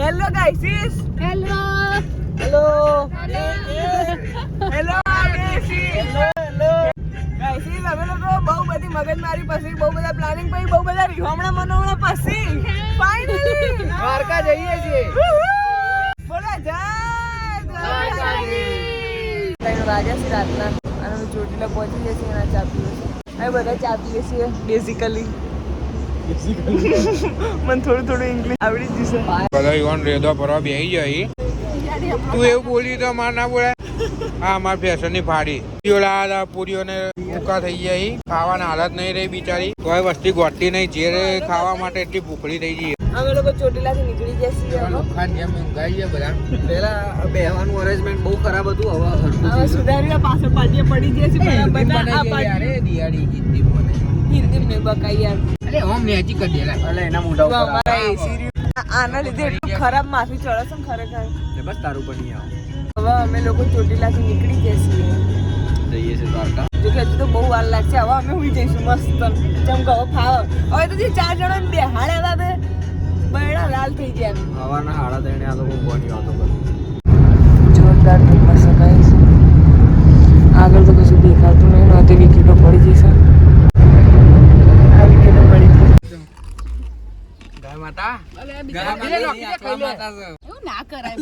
Hello ગાઈસીસ, hello hello hello ગાઈસીસ, ગાઈસીસ અમે લોકો બહુ બધી મગજમારી પછી, બહુ બધા પ્લાનિંગ પછી, બહુ બધા રીહોમણા મનોમણા પછી ફાઇનલી દ્વારકા જઈએ છીએ. બોલો જય દ્વારકાધીશ. 3 વાગ્યા છે રાતના અને અમે ચોટીલા પહોંચી જઈએ છીએ અને ચા પીએ છીએ. અમે બધા ચા પીએ છીએ બેઝિકલી. મને થોડું ઇંગ્લિશ આવડી જ જશે. બધા યુવાન રેદો ફરવા બેસી જાય. તું એવું બોલી તો માર ના બોલાય. હા, મારી ફેશનની ફાડી પૂરીઓને ભૂકા થઈ જાય. ખાવાના હાલત નહીં રહી બિચારી. કોઈ વસ્તી ગોઠતી નહીં. જે ખાવા માટે એટલી ભૂખડી થઈ ગઈ. અમે લોકો ચોટીલાથી નીકળી જઈએ છીએ. પેલા બેહવાનું અરેન્જમેન્ટ બહુ ખરાબ હતું. હવે સુધારીને પાછળ પાટીએ પડી ગયા છે. હિન્દી નહીં બકાઈ યાર. એના મોઢા ઉપર અમારા એસી આના લીધે એટલું ખરાબ માથું ચડે છે ને ખરેખર. બસ તારું પણ નહીં આવે. હવે અમે લોકો ચોટીલાથી નીકળી જઈએ છીએ. જઈએ છીએ દ્વારકા. જો કે હજુ તો બહુ વાર લાગશે. હવે અમે ઉઈ જઈશું મસ્ત. જેમ કહો ફાવ. હવે તો જે 4 જણા ને બેહાડ્યા હતા બૈડા લાલ થઈ ગયા. હવાના 3:30 આ લોકો ગોની વાતો કરે. જોરદાર ધુમ્મસ શકાય છે. આગળ તો કશું દેખાતું નહીં. નહોતી વિકેટો પડી જશે. આ વિકેટો પડી ગઈ. ગાય માતા એવું ના કરાય.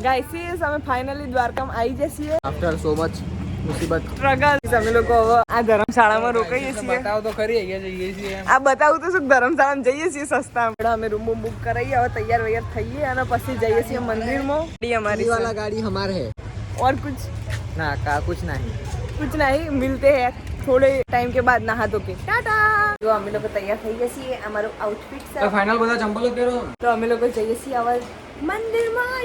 ગાઈસીસ અમે ફાઇનલી દ્વારકામાં આવી જઈએ છીએ. આફ્ટર સો મચ મુસીબત સ્ટ્રગલ. અમે લોકો હવે આ ધર્મશાળામાં રોકાઈએ છીએ. બતાવ તો ખરી અહીંયા જઈએ છીએ. આ બતાવું તો શું, ધર્મશાળામાં જઈએ છીએ સસ્તા. અમે રૂમ બુક કરાવીએ. હવે તૈયાર થઈએ અને પછી જઈએ છીએ મંદિરમાં. અમારી वाला गाड़ी हमारे है और कुछ ना का कुछ नहीं नहीं मिलते हैं थोड़े टाइम के बाद नहा धो के. टाटा. જો અમે લોકો તૈયાર થઈ ગયા છીએ. અમારું આઉટફિટ છે. તો ફાઇનલ બધા ચંપલો પહેરો. તો અમે લોકો જઈએ છીએ હવે મંદિરમાં.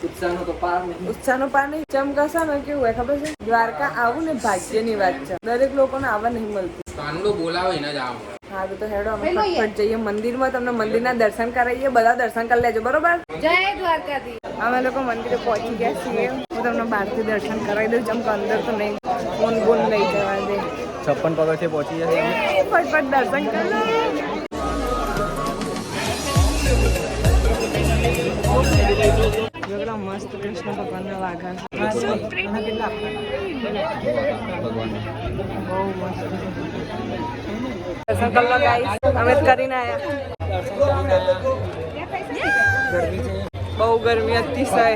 ઉત્સાહનો તો પાર નહીં. ઉત્સાહનો પાર નહીં. ચમકાશા ને કેવું હોય ખબર છે, દ્વારકા આવું ને ભાગ્યની વાત છે. દરેક લોકોને આવવા નહીં મળતી. કાનુડો બોલાવે એને જ આવો. સારું તો હેડો અમે ફટફટ જઈએ મંદિરમાં. તમને મંદિરના દર્શન કરાવીએ. બધા દર્શન કરી લેજો બરોબર. જય દ્વારકાધીશ. અમે લોકો મંદિરે પહોંચી ગયા છીએ. હું તમને બહારથી દર્શન કરાવી દઉં. જેમ કે અંદર તો નહીં ફોન બોન લઈ જવા દે. 56 પગથિયે પહોંચી જશે. ફટફટ દર્શન કરી લો. કેટલા મસ્ત કૃષ્ણ ભગવાનના વાઘા. બહુ મસ્ત. દર્શન કરી લો ગાઈસ. અમે કરીને આવ્યા. બહુ ગરમી અતિશય.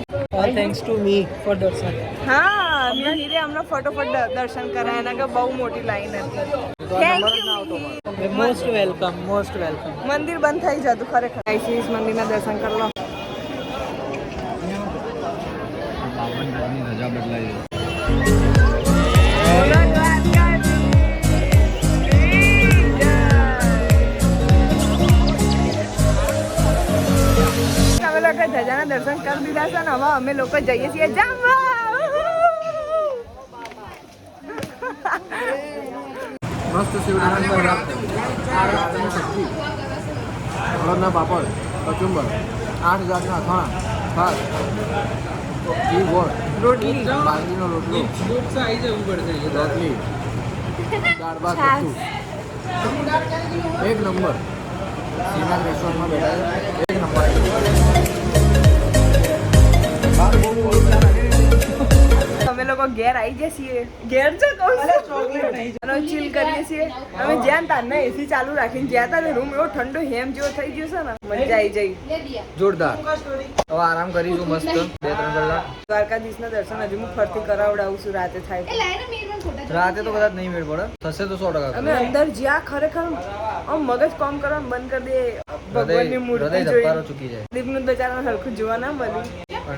All thanks to me for દર્શન. હા, હીરે અમને ફટોફટ દર્શન કરાયા. એના કે બહુ મોટી લાઈન હતી. Most welcome. મંદિર બંધ થઈ જતું ખરેખર. ગાઈસ મંદિરના દર્શન કરી લો. રજા બદલાઈ. અમે લોકો ધજાના દર્શન કરી દીધા છે ને હવે અમે લોકો જઈએ છીએ જમવા. મસ્ત શિવરાત્રી હળદના પાપડ, કચુંબર, 8 જાતના અથાણા, ભાત, ઘી ગોળ, રોટલી, બાજરીનો રોટલો, રોટલી, દાળ ભાત, બધું એક નંબર. શ્રીનાથ રેસ્ટોરન્ટમાં બેઠા છે. એક નંબર. અમે લોકો ઘેર આવી જઈએ છીએ. ઘેર છે ચીલ કરીએ છીએ. અમે જ્યાં તારના એસી ચાલુ રાખીને જ્યાં તારે રૂમ એવો ઠંડો હેમ જેવો થઈ ગયો છે ને મજા આવી જઈ. જોરદાર. હવે આરામ કરીશું મસ્ત 2-3 કલાક. દ્વારકાધીશના દર્શન હજુ હું ફરતી કરાવડાવું છું. રાતે થાય રાતે તો કદાચ નહીં મેળ પડે. થશે તો 100%. અમે અંદર જ્યાં ખરેખર આમ મગજ કામ કરવાનું બંધ કરી દે. ભગવાનની મૂર્તિ હૃદય જોઈ ધબકારો ચૂકી જાય. દીપનું બચારાને હરખું જોવા ના મળ્યું.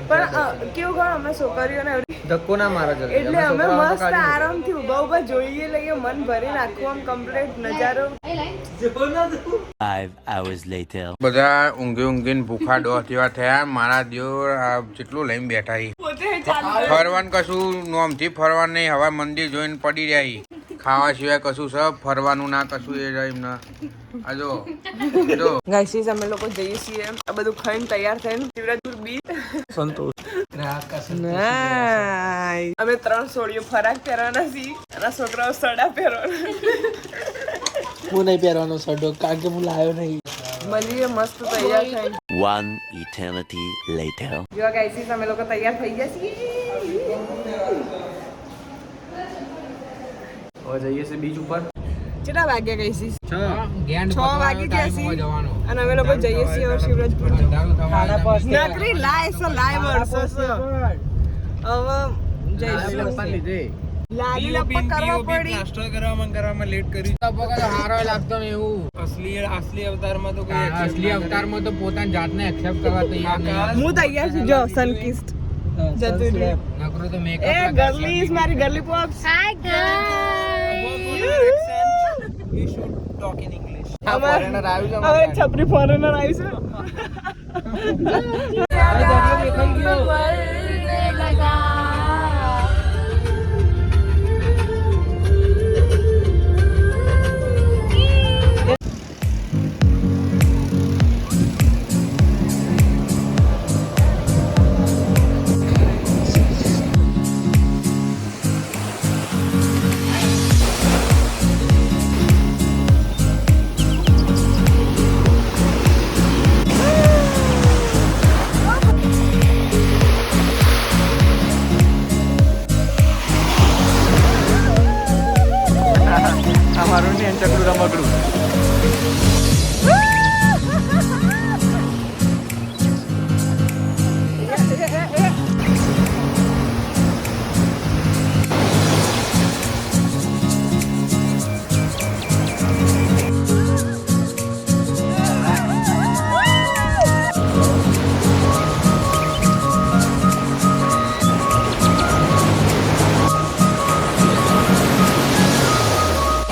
પણ કેવું કહો અમે છોકરીઓને ધક્કો ના મારો જલ્દી. એટલે અમે મસ્ત આરામથી ઉભા જોઈએ લઈએ. મન ભરીને આખું આમ કમ્પ્લીટ નજારો. 5 hours later. બધા ઊંઘીને ભૂખા ડોહા થયા. મારા દેવ આ જેટલું લઈને બેઠા છે. ફરવાનું કશું નોમથી ફરવાનું નહીં. હવે મંદિર જોઈને પડી રહ્યા. ખાવા સિવાય કશું સબ ફરવાનું ના કશું એ એમના. આ જો ગાઈસ અમે લોકો જઈએ છીએ. આ બધું ખાઈને તૈયાર થઈને શિવરાજપુર બીચ. સંતોષ. નાઈસ. અમે 3 સોળીઓ ફરાક પહેરવાના છીએ અને છોકરાઓ સડા પહેરવાના. હું નહીં પહેરવાનો સડો કારણ કે હું લાવ્યો નહીં. મળીએ મસ્ત તૈયાર થઈ. One eternity later. જો ગાઈસ અમે લોકો તૈયાર થઈ ગયા છીએ. હવે જઈએ છે બીચ ઉપર. કેટલા વાગ્યા ગાઈસ? 6 6 વાગી ગયા છે અને અમે લોકો જઈએ છીએ હવે શિવરાજપુર. નકરી લાય છે લાય વર્ષો છે. હવે જઈશું. લાલી લપા કરવા પડી. પ્લાસ્ટર કરવામાં લેટ કરી. હારો લાગતો ને એવું. અસલી અવતારમાં તો કોઈ અસલી અવતારમાં તો પોતાની જાતને એક્સેપ્ટ કરવા તૈયાર નહીં. હું તૈયાર છું. જો સનકિસ્ટ જતું રહ્યું. નકરો તો એ મેકઅપ ગર્લી ઇઝ મારી girly pops. Hi We should talk in English. foreigner હવે છપરી ફોરેનર આવ્યું અમારું ને ચકડું રમકડું.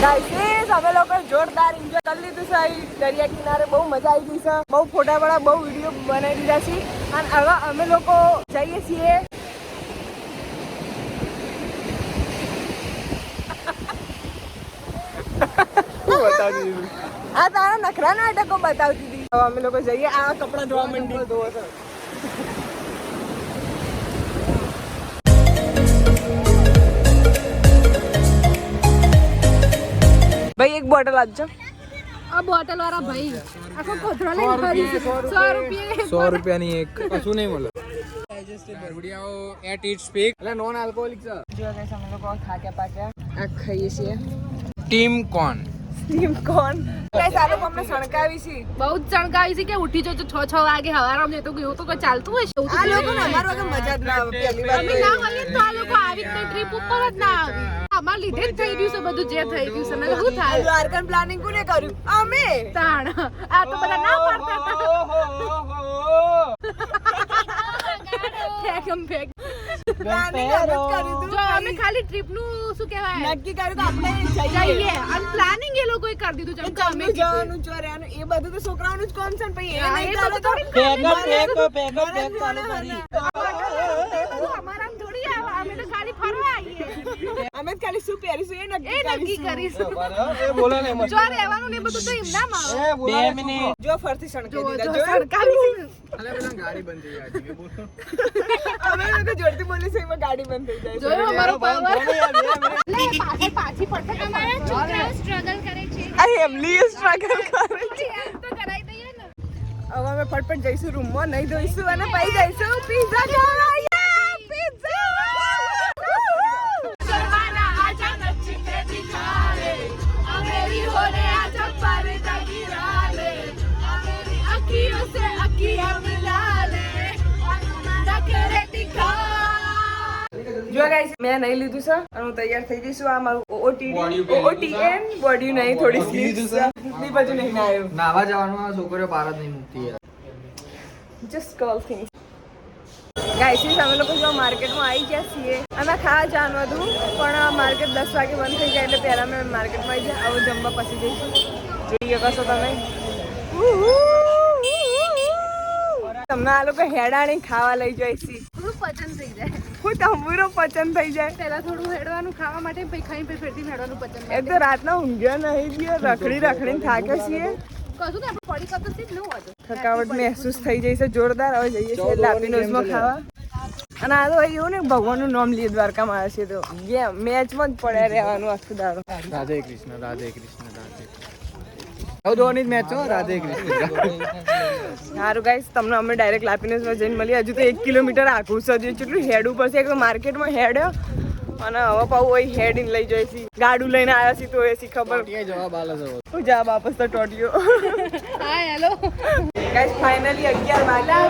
ગાઈસ અમે લોકો જોરદાર એન્જોય કરી લીધું છે. અહીં દરિયા કિનારે બહુ મજા આવી ગઈ છે. બહુ ફોટા વાળા બહુ વિડીયો બનાવી દીધા છે અને હવે અમે લોકો જઈએ છીએ આ તારા નખરા નાટકો બતાવતી હતી. હવે અમે લોકો જઈએ. આ કપડા ધોવા માંડી. ભાઈ એક બોટલ આપજો. આ બોટલ વાળા ભાઈ આખો કોથળો લઈને ફરી છે. 100 રૂપિયા 100 રૂપિયાની એક કશું નહીં મળે. At its peak. એટલે નોન આલ્કોહોલિક છે. જો ગાઈસ અમે લોકો ખાક્યા પાક્યા આ ખાઈએ છીએ. ટીમ કોણ? Steam corn. ગાઈસ આ લોકો અમને સણકાવી છે. બહુ જ ચણકાવી છે કે ઉઠી જો 6 વાગે હવારમાં જતો એવું તો કોઈ ચાલતું હશે. એવું તો આ લોકોને અમાર વગર મજા જ ના આવે. પહેલી વાર અમે ના હોઈએ તો આ લોકો આવી રીતે ટ્રીપ ઉપર જ ના આવે. અમાર લીધે જ થઈ ગયું છે બધું જે થઈ ગયું છે. નકર શું થાય? દ્વારકા પ્લાનિંગ કોને કર્યું? અમે. તાણ આ તો બધા ના પાડતા હતા. ફેક પ્લાનિંગ અમે જ કર્યું હતું. જો અમે ખાલી ટ્રીપ નું શું કહેવાય નક્કી કર્યું કે આપણે જઈએ અને પ્લાનિંગ એ લોકોએ કરી દીધું જેમ કે અમે જવાનું ચોર્યાનું એ બધું તો છોકરાઓનું જ કામ છે ને પછી એ હા, નહીં એ ચાલે તો તો થોડી અમારા થોડી આવે. અમે તો ખાલી ફરવા આવીએ. અમે જ ખાલી શું પહેરીશું એ એ નક્કી નક્કી કરીશું. કરીશું. બોલો ને જો રહેવાનું ને એ બધું તો એમ ના આવે. 2 મિનિટ. જો ફરતી સણકાઈ જો દીધા. જો સરકારી છે. ગાડી બંધ થઈ જાય. અમે લોકો જોરથી બોલીશું એમાં ગાડી બંધ થઈ જાય. જોયું અમારો પાવર. લે પાછી પડશે. અમારા છોકરાઓ સ્ટ્રગલ કરે છે. આ એમલી સ્ટ્રગલ કરે છે. તો કરાઈ દઈએ ને. હવે અમે ફટફટ જઈશું રૂમમાં નહીં ધોઈશું અને પછી જઈશું પિઝા ખાવા. પિઝા શર્માના આજા નચી કે દિખાલે અમેરી હોને આજા પરદા ગિરા લે અમેરી અખિयों से अखियां मिला ले ना करे दिखा. જો ગાઈસ મેં નહીં લીધું છે અને હું તૈયાર થઈ જઈશું. આ મારું બોડી OOTN બોડી નહીં થોડી સ્લીવ્સ છે. ની બાજુ નહીં આવ્યું. નાવા જવાનું આ છોકરીઓ પાર જ નહીં મૂકતી યાર. Just girl things. ગાઈસ અમે લોકો જો માર્કેટમાં આવી ગયા છીએ અને ખાવા જવાનું હતું પણ માર્કેટ 10 વાગે બંધ થઈ જાય એટલે પહેલા મેં માર્કેટમાં આવી જાય. હવે જમવા પછી જઈશું. જોઈએ કશો તમે તમને આ લોકો હેડાણી ખાવા લઈ જાય છે. થોડું પચન થઈ જાય. હું તંબુરો પચન થઈ જાય. પહેલા થોડું હેડવાનું ખાવા માટે પછી ખાઈને પછી ફેરથી હેડવાનું પચન એક તો રાતના ઊંઘ્યા નહીં ગયો રખડીને થાકે છીએ. કશું તો આપણે પડી કપડ જ ન હોતું. થકાવટ મહેસૂસ થઈ જઈ છે જોરદાર. હવે જઈએ છીએ લાપીનોઝમાં ખાવા. અને આ તો એવું ને ભગવાનનું નામ લે દ્વારકામાં આવે છે તો ગેમ મેચમાં જ પડ્યા રહેવાનું આખું દાડો. રાધે કૃષ્ણ રાધે કૃષ્ણ રાધે ધોની જ મેચ છો રાધે કૃષ્ણ. સારું ગાઈસ તમને અમે ડાયરેક્ટ લાપીને જઈને મળીએ. હજુ તો 1 કિલોમીટર આખું છે, હજુ કેટલું હેડવું પડશે. એક તો માર્કેટમાં હેડ્યો અને હવે પાછું અહીં હેડીને લઈ જઈશી. ગાડું લઈને આવ્યા છીએ તો એસી ખબર જવાબ આલો છો હું જા વાપસ તો ટોટિયો. હાય હેલો ગાઈસ ફાઇનલી 11 વાગ્યા.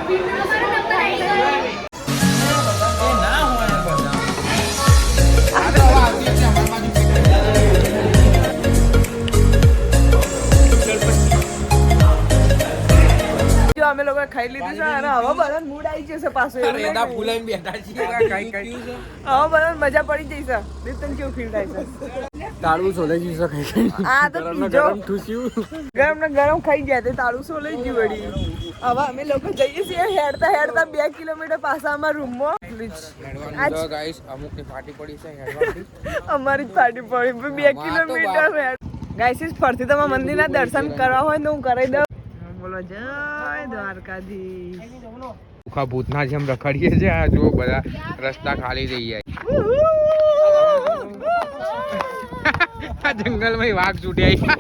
અમે લોકો ખાઈ લીધું છે અને હવે બધા મૂડ આવી જશે પાછો. હવે બધા મજા પડી જશે. તને કેવું ફીલ થાય છે? તાળું સોલે જઈશ આ તો ગરમ ઠૂસ્યું ગરમ ને ગરમ ખાઈ ગયા તે તાળું સો લઈ ગયું વળી. હવે અમે લોકો જઈએ છીએ હેડતા હેડતા 2 કિલોમીટર પાછા અમારા રૂમમાં. ગાઈસ અમુકની પાર્ટી પડી છે હેડવાની. અમારી જ પાર્ટી પડી 2 કિલોમીટર. ગાઈસ ફરતી તમારા મંદિરના દર્શન કરવા હોય તો હું કરી દઉં. બોલો જય દ્વારકાધીશ. ભૂખા ભૂતના જેમ રખડીએ છે. આ જો બધા રસ્તા ખાલી થઈ જાય. આ જંગલમાં વાઘ છૂટ્યા.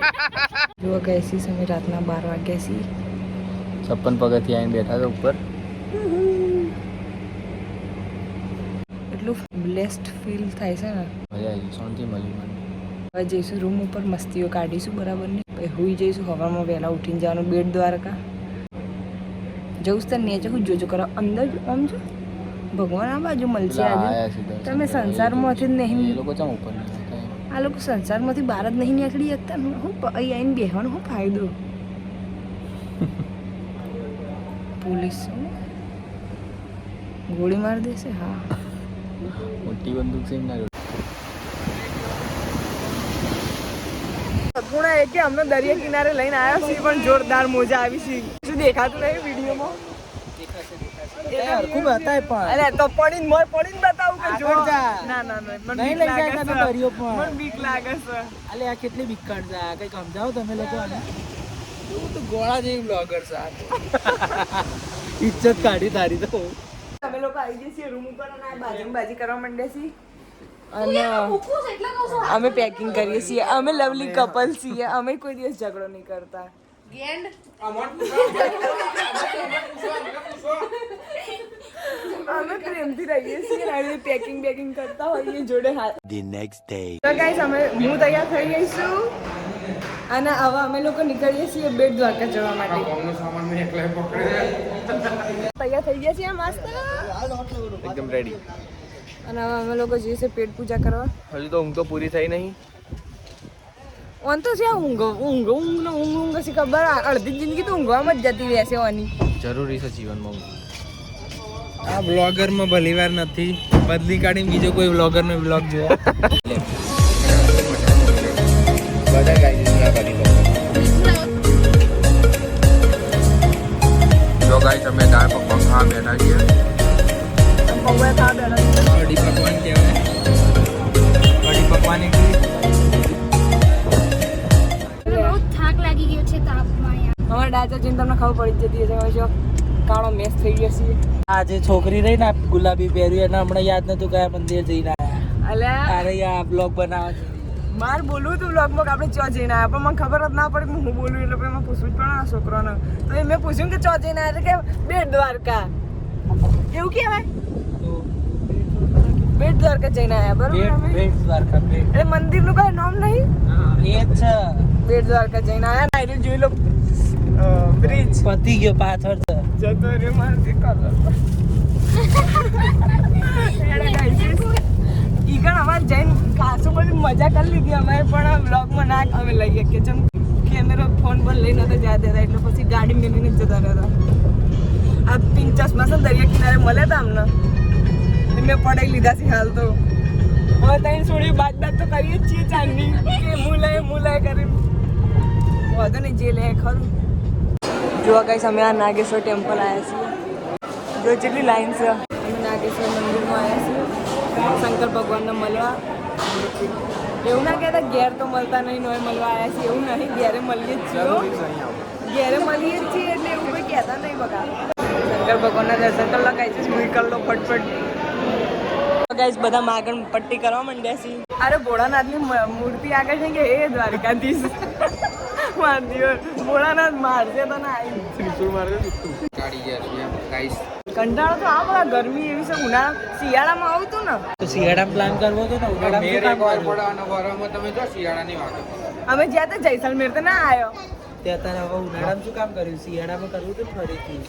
જો ગઈસી સમય રાતના 12 વાગ્યા છીએ. 56 પગથિયા આવીને બેઠા હતા ઉપર. એટલું બ્લેસ્ડ ફીલ થાય છે ને. મજા આવી શાંતિ મળી મને. હવે જઈશું રૂમ ઉપર મસ્તીઓ કાઢીશું બરાબર ને. પછી હુઈ જઈશું. હવામાં વહેલા ઉઠીને જવાનું બેટ દ્વારકા જવું છે. નીચે હું જોજો કરો અંદર આમ જો ભગવાન આ બાજુ મળશે આજે. તમે સંસારમાંથી જ નહીં. એ લોકો ચમ ઉપર નહીં આ લોકો સંસારમાંથી બહાર જ નહીં નીકળી શકતા. હું અહીં આવીને બેહવાનો શું ફાયદો? પોલીસ ગોળી મારી દેશે. હા મોટી બંદૂક છે એમના સગુણા કે અમને દરિયા કિનારે લઈને આવ્યા છીએ પણ જોરદાર મોજા આવી છે. શું દેખાતું નહીં વિડીયોમાં? ખૂબ હતા પણ અરે તો પડીને બતાવું કે જો. જા. ના ના ના મને નહીં બીક લઈ જાય લાગે તને છે. દરિયો પણ. મને બીક લાગે છે. અલે આ કેટલી બીકણ છે. કઈ સમજાવો તમે લોકો આને. તું તો ગોળા જેવી બ્લોગર છે. ઇજ્જત કાઢી તારી તો. અમે લોકો આવી જઈએ છીએ રૂમ ઉપર અને આ બાજી કરવા માંડ્યા છીએ અને અમે પેકિંગ કરીએ છીએ. અમે લવલી કપલ છીએ. અમે કોઈ દિવસ ઝઘડો નહીં કરતા. અમે પ્રેમથી રહીએ છીએ અને પેકિંગ કરતા હોઈએ જોડે હાથ. The next day. તો ગાઈસ હું તૈયાર થઈ ગઈ છું અને હવે અમે લોકો નીકળીએ છીએ બેટ દ્વારકા જવા માટે. તૈયાર થઈ ગયા છીએ મસ્ત એકદમ રેડી. અને હવે અમે લોકો જઈએ છીએ પેટ પૂજા કરવા. હજુ તો ઊંઘ તો પૂરી થઈ નહીં. ઓન તો છે ઊંઘ છે ખબર. અડધી જિંદગી તો ઊંઘવામાં જ જતી રહેશે ઓની. જરૂરી છે જીવનમાં ઊંઘ. આ બ્લોગરમાં ભલી વાર નથી બદલી કાઢીને બીજો કોઈ બ્લોગરનો બ્લોગ જોયા. બધા ગાઈસ ના કરી લો. જો ગાઈસ અમે દાળ પકવાન ખાવા બેઠા છીએ. પૌવા ખાવા બેઠા કઢી પકવાન કહેવાય. કઢી પકવાન એટલે બહુ થાક લાગી ગયો છે તાપમાં યાર. અમારા ડાચા જઈને તમને ખબર પડી જતી હશે. હવે જો કાળો મેસ થઈ ગયો છે. આ જે છોકરી રહી ને ગુલાબી પહેર્યું એને હમણાં યાદ નતું કયા મંદિર જઈને આયા. અલ્યા અરે આ બ્લોગ બનાવે છે. માર બોલવું તું વ્લોગમાં આપણે ચો જઈને આવ્યા પણ મને ખબર જ ના પડી કે હું બોલું એટલે પછી મેં પૂછવું જ પણ આ છોકરાને. તો એ મેં પૂછ્યું કે ચો જઈને આવ્યા કે બેટ દ્વારકા એવું કહેવાય. બેટ દ્વારકા જઈને આવ્યા બરોબર અમે. બેટ દ્વારકા બેટ. એટલે મંદિરનું કઈ નામ નહીં. એ જ છે. બેટ દ્વારકા જઈને આવ્યા. નાઈડલ જોઈ લો બ્રિજ પતી ગયો પાછળ છે. જતો રે મારથી કલર ઈગણ અમારે જઈને ખાસું બધી મજા કરી લીધી અમારે પણ આ બ્લોગમાં ના અમે લઈએ કે જેમ કેમેરો ફોન પર લઈને નતા જતા હતા એટલે પછી ગાડી મેળવીને જતા રહેતા. આ 50 માં દરિયા કિનારે મળ્યા હતા અમને મેં પડાઈ લીધા છે હાલ તો. હવે ત્યાં છોડી બાદ તો કરીએ જ છીએ ચાંદની કે મુલાય કરી વાંધો નહીં જે લે ખરું. જોવા ગાઈસ અમે આ નાગેશ્વર ટેમ્પલ આવ્યા છીએ. જો જેટલી લાઈન છે. અમે નાગેશ્વર મંદિરમાં આવ્યા છીએ શંકર ભગવાનને મળવા. એવું ના કહેતા ઘેર તો મળતા નહીં નોય મળવા આવ્યા છીએ એવું નહીં. ઘેરે મળીએ જ છીએ એટલે એવું કંઈ કહેતા નહીં બગા. શંકર ભગવાનના દર્શન કરી લગાવી છે. સુઈ કરી લો ફટફટ. ગાઈસ બધા માગણ પટ્ટી કરવા માંડ્યા છે. અરે ભોળાનાથની મૂર્તિ આગળ છે કે હે દ્વારકાધીશ ભોળાનાથ મારશે તો ના આવી ગાડી ગયા ગાઈસ. કંટાળો તો આ બધા ગરમી એવી છે ઉનાળા શિયાળામાં આવતું ને તો શિયાળામાં પ્લાન કરવો તો ને ઉનાળામાં શું કામ કરવું? વરમાં તમે જો શિયાળાની વાતો કરો. અમે જ્યાં તો જૈસલમેર તો ના આવ્યો. ત્યાં તારે હવે ઉનાળામાં શું કામ કર્યું? શિયાળામાં કરવું તો ફરીથી.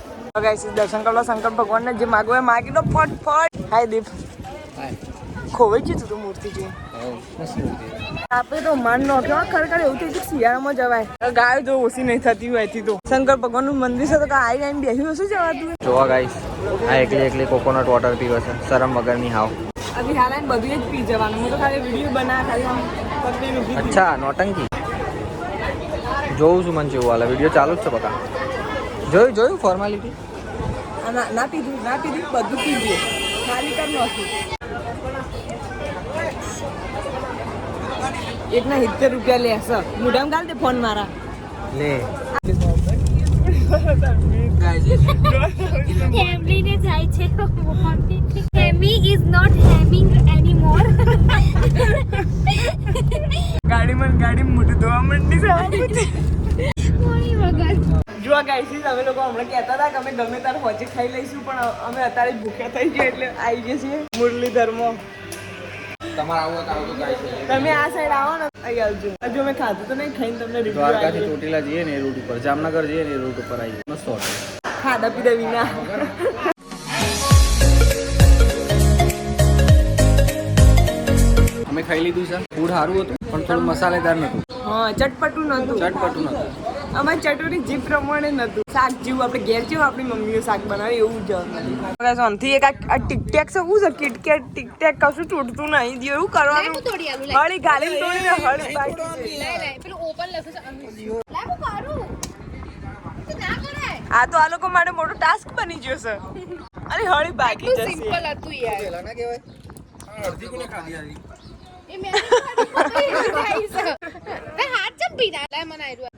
ગાઈસ દર્શન કરવા શંકર ભગવાનને જે માગવું હોય માગી લો ફટફટ. હાય દીપ ખોવાઈ ગયું તું મૂર્તિ જોઈ. આપણે તો માન નોખ્યો ખરેખર એવું થયું કે શિયાળામાં જવાય. ગાય જો ઓછી નહીં થતી હોય તો શંકર ભગવાનનું મંદિર છે તો આઈ આઈને બેસી ઓછું જવાતું. જોવા ગાઈસ આ એકલી કોકોનટ વોટર પીવે છે શરમ વગરની હાવ. અભી હાલ આઈને બધું જ પી જવાનું. હું તો ખાલી વિડીયો બના ખાલી આમ પત્ની ઊભી હતી. અચ્છા નોટંકી જોઉં છું મને જેવું હાલે વિડીયો ચાલુ જ છે બકા. જોયું ફોર્માલિટી. ના પીધું બધું પી ગયું ખાલી કર નોખ્યું. એક ના 70 રૂપિયા લેશે મુઢામ ગાલ દે ફોન મારા લે હેમલીને જાય છે Hemi is not hemming anymore ગાડી મોટું ધોવા મંડી છે કોણી વગર જો ગાઈસીસ અમે લોકો હમણાં કહેતા હતા કે અમે ગમે ત્યારે હોજે ખાઈ લઈશું પણ અમે અત્યારે ભૂખ્યા થઈ ગયા એટલે આવી જઈએ છીએ મુરલીધરમાં. તમારે આવું તો આવતું ગાઈસ. તમે આ સાઈડ આવો ને અહીં આવજો. હજુ અમે ખાધું તો નહીં ખાઈને તમને રિવ્યુ દ્વારકાથી ચોટીલા જઈએ ને એ રૂટ ઉપર જામનગર જઈએ ને એ રૂટ ઉપર આવીએ મસ્ત હોટલ. ખાધા પીધા વિના. અમે ખાઈ લીધું છે ફૂડ સારું હતું પણ થોડું મસાલેદાર નતું. હા ચટપટું નતું. અમારે ચટોરી જીભ પ્રમાણે નતું. શાક જેવું આપણે ઘેર જેવું આપણી મમ્મીઓ શાક બનાવે એવું જ આમથી એક આ ટીકટેક છે શું છે કિટકેટ ટીકટેક કશું તૂટતું નહીં દે એવું કરવાનું. તોડી આલું હળી ગાલી તોડીને હળી બાકી પેલું ઓપન લખે છે લાવ મારું તો ના કરાય આ તો આ લોકો માટે મોટો ટાસ્ક બની ગયો છે. અરે હળી બાકી જશે. સિમ્પલ હતું યાર ના કહેવાય અડધી કોને ખાધી આવી. એ મેં હાથ ચમ પીધા લે મને આયરું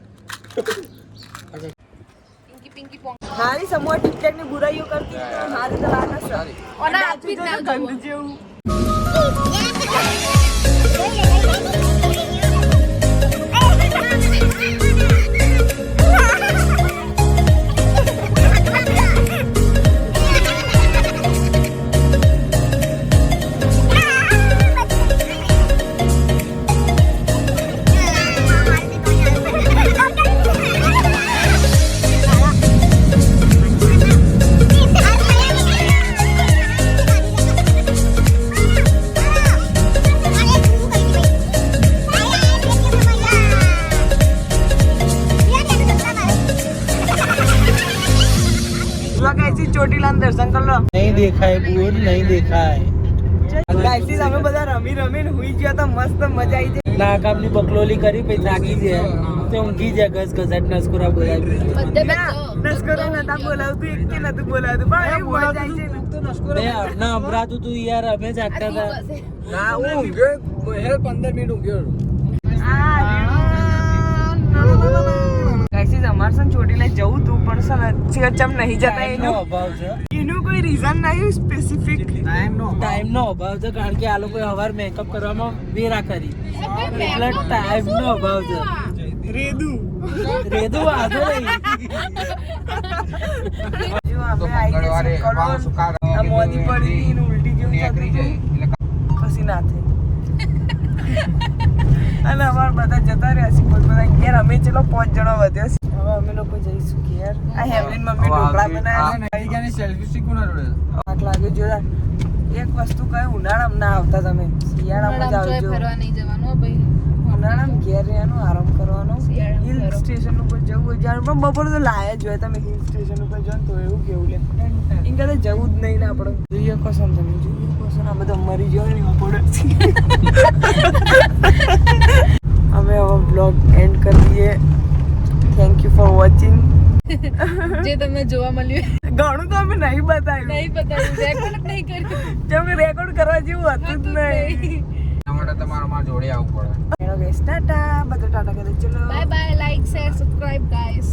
પિંકી પોંગ હારી સમૂહ ટીકટેક ની બુરાઈઓ કરતી હારી તો લાગે છે. ઓના આપી જ ના ગંદ જેવું. ચોટીલા દર્શન કરી લો. નહીં દેખાય બોર નહીં દેખાય. ગાઈસીસ અમે બધા રમીને હુઈ ગયા તો મસ્ત મજા આવી જાય. ના કામની બકલોલી કરી પછી થાકી જાય તો ઊંઘી જાય ઘસ ઘસાટ નસકોરા બોલાવી. નસ્કરો નતા બોલાવતું એક કે નતું બોલાવતું પણ એ મજા આવી જાય ને. ના અમરાતું તું યાર અમે જાગતા હતા. ના હું ઊંઘ્યો 15 મિનિટ ઊંઘ્યો. ગાઈસીસ અમારે છે ને ચોટીલા જવું તું પણ છે ને ચમ નહીં જતા ટાઈમનો અભાવ છે. એનું કોઈ રીઝન નહીં સ્પેસિફિક. ટાઈમનો અભાવ છે કારણ કે આ લોકોએ હવાર મેકઅપ કરવામાં વેરા કરી એટલે ટાઈમનો અભાવ છે. રેદુ વાંધો નહીં. જો અમે આવી મંગળવારે ગયા વાળ સુકા આ મોદી પડી હતી ને ઉલટી જેવું નીકળી થતું જાય હતું. એટલે પછી ના થાય અને અમારા બધા જતા રહ્યા છે બધા ઘેર. અમે ચલો 5 જણા વધ્યા છે. હવે અમે લોકો જઈશું ઘેર. આ હેમલીન મમ્મી ઢોકળા બનાવ્યા છે. સેલ્ફી સ્ટિક કોના જોડે? આગ લાગ્યો જોયા. એક વસ્તુ કહે ઉનાળામાં ના આવતા તમે શિયાળામાં જ આવજો. ફરવા નહીં જવાનું ભાઈ ઉનાળામાં ઘેર રહેવાનું આરામ કરવાનો. હિલ સ્ટેશન ઉપર જવું હોય જાણ પણ બપોરે તો લાયા જ હોય. તમે હિલ સ્ટેશન ઉપર જાઓ તો એવું કેવું લે એમ કદાચ જવું જ નહીં ને આપણે જોઈએ કસમ તમે જોઈએ કસમ આ બધા મરી જાય ને પડે. અમે હવે બ્લોગ એન્ડ કરીએ. Thank you for watching. જે તમને જોવા મળ્યું ઘણું તો અમે નહીં બતાવ્યું. નહીં બતાવ્યું રેકોર્ડ નહીં કર્યું જેમ કે રેકોર્ડ કરવા જેવું હતું જ નહીં. માટે તમારે મારા જોડે આવવું પડે. ટાટા બધા ટાટા કરે ચલો bye bye like share subscribe guys